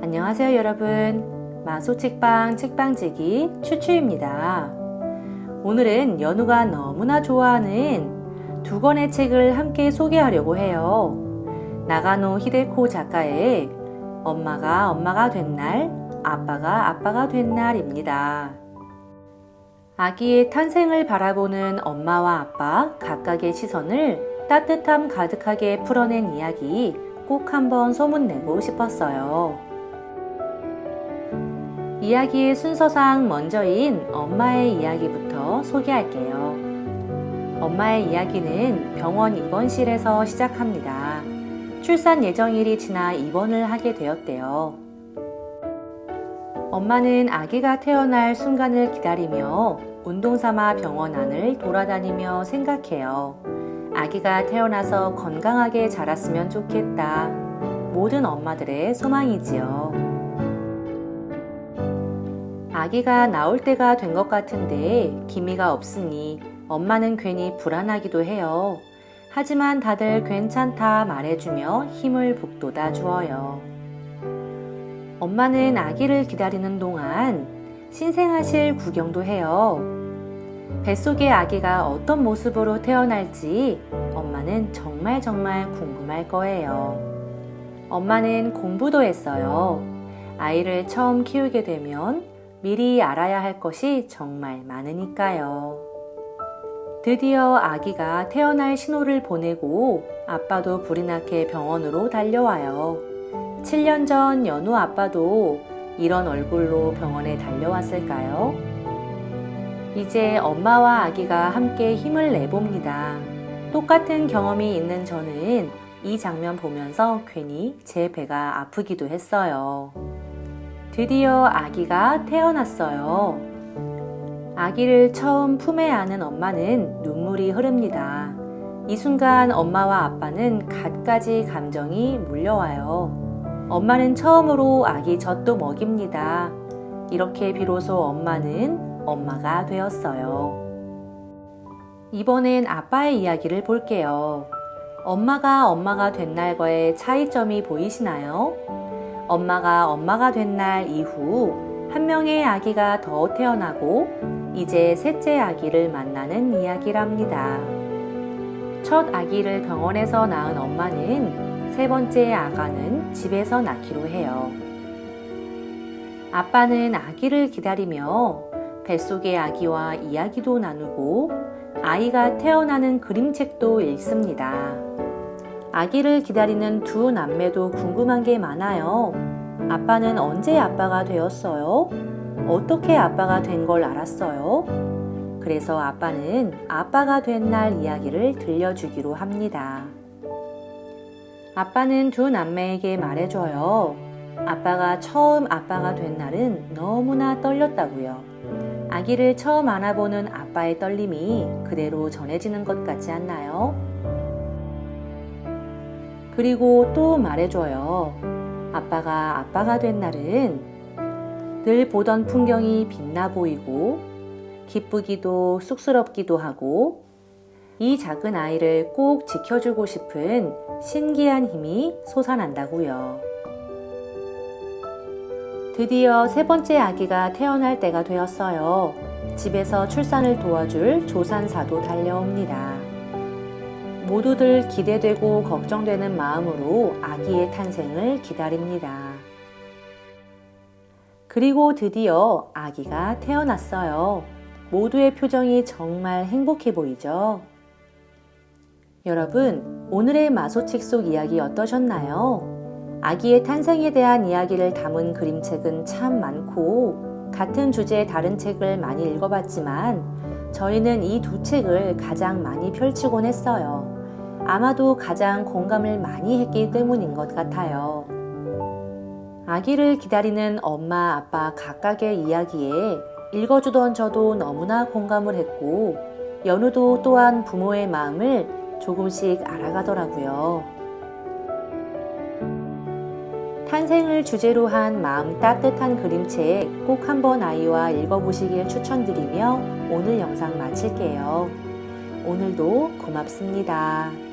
안녕하세요 여러분, 마소책방 책방지기 추추입니다. 오늘은 연우가 너무나 좋아하는 두 권의 책을 함께 소개하려고 해요. 나가노 히데코 작가의 엄마가 엄마가 된 날, 아빠가 아빠가 된 날입니다. 아기의 탄생을 바라보는 엄마와 아빠 각각의 시선을 따뜻함 가득하게 풀어낸 이야기 꼭 한번 소문내고 싶었어요. 이야기의 순서상 먼저인 엄마의 이야기부터 소개할게요. 엄마의 이야기는 병원 입원실에서 시작합니다. 출산 예정일이 지나 입원을 하게 되었대요. 엄마는 아기가 태어날 순간을 기다리며 운동삼아 병원 안을 돌아다니며 생각해요. 아기가 태어나서 건강하게 자랐으면 좋겠다. 모든 엄마들의 소망이지요. 아기가 나올 때가 된 것 같은데 기미가 없으니 엄마는 괜히 불안하기도 해요. 하지만 다들 괜찮다 말해주며 힘을 북돋아 주어요. 엄마는 아기를 기다리는 동안 신생아실 구경도 해요. 뱃속의 아기가 어떤 모습으로 태어날지 엄마는 정말 궁금할 거예요. 엄마는 공부도 했어요. 아이를 처음 키우게 되면 미리 알아야 할 것이 정말 많으니까요. 드디어 아기가 태어날 신호를 보내고 아빠도 불이 나게 병원으로 달려와요. 7년 전 연우 아빠도 이런 얼굴로 병원에 달려왔을까요? 이제 엄마와 아기가 함께 힘을 내봅니다. 똑같은 경험이 있는 저는 이 장면 보면서 괜히 제 배가 아프기도 했어요. 드디어 아기가 태어났어요. 아기를 처음 품에 안은 엄마는 눈물이 흐릅니다. 이 순간 엄마와 아빠는 갖가지 감정이 몰려와요. 엄마는 처음으로 아기 젖도 먹입니다. 이렇게 비로소 엄마는 엄마가 되었어요. 이번엔 아빠의 이야기를 볼게요. 엄마가 된 날과의 차이점이 보이시나요? 엄마가 된 날 이후 한 명의 아기가 더 태어나고 이제 셋째 아기를 만나는 이야기랍니다. 첫 아기를 병원에서 낳은 엄마는 세 번째 아가는 집에서 낳기로 해요. 아빠는 아기를 기다리며 뱃속의 아기와 이야기도 나누고 아이가 태어나는 그림책도 읽습니다. 아기를 기다리는 두 남매도 궁금한 게 많아요. 아빠는 언제 아빠가 되었어요? 어떻게 아빠가 된 걸 알았어요? 그래서 아빠는 아빠가 된 날 이야기를 들려주기로 합니다. 아빠는 두 남매에게 말해줘요. 아빠가 처음 아빠가 된 날은 너무나 떨렸다고요. 아기를 처음 안아보는 아빠의 떨림이 그대로 전해지는 것 같지 않나요? 그리고 또 말해줘요. 아빠가 된 날은 늘 보던 풍경이 빛나 보이고 기쁘기도 쑥스럽기도 하고 이 작은 아이를 꼭 지켜주고 싶은 신기한 힘이 솟아난다고요. 드디어 세 번째 아기가 태어날 때가 되었어요. 집에서 출산을 도와줄 조산사도 달려옵니다. 모두들 기대되고 걱정되는 마음으로 아기의 탄생을 기다립니다. 그리고 드디어 아기가 태어났어요. 모두의 표정이 정말 행복해 보이죠? 여러분, 오늘의 마소책 속 이야기 어떠셨나요? 아기의 탄생에 대한 이야기를 담은 그림책은 참 많고 같은 주제의 다른 책을 많이 읽어봤지만 저희는 이 두 책을 가장 많이 펼치곤 했어요. 아마도 가장 공감을 많이 했기 때문인 것 같아요. 아기를 기다리는 엄마, 아빠 각각의 이야기에 읽어주던 저도 너무나 공감을 했고 연우도 또한 부모의 마음을 조금씩 알아가더라고요. 탄생을 주제로 한 마음 따뜻한 그림책 꼭 한번 아이와 읽어보시길 추천드리며 오늘 영상 마칠게요. 오늘도 고맙습니다.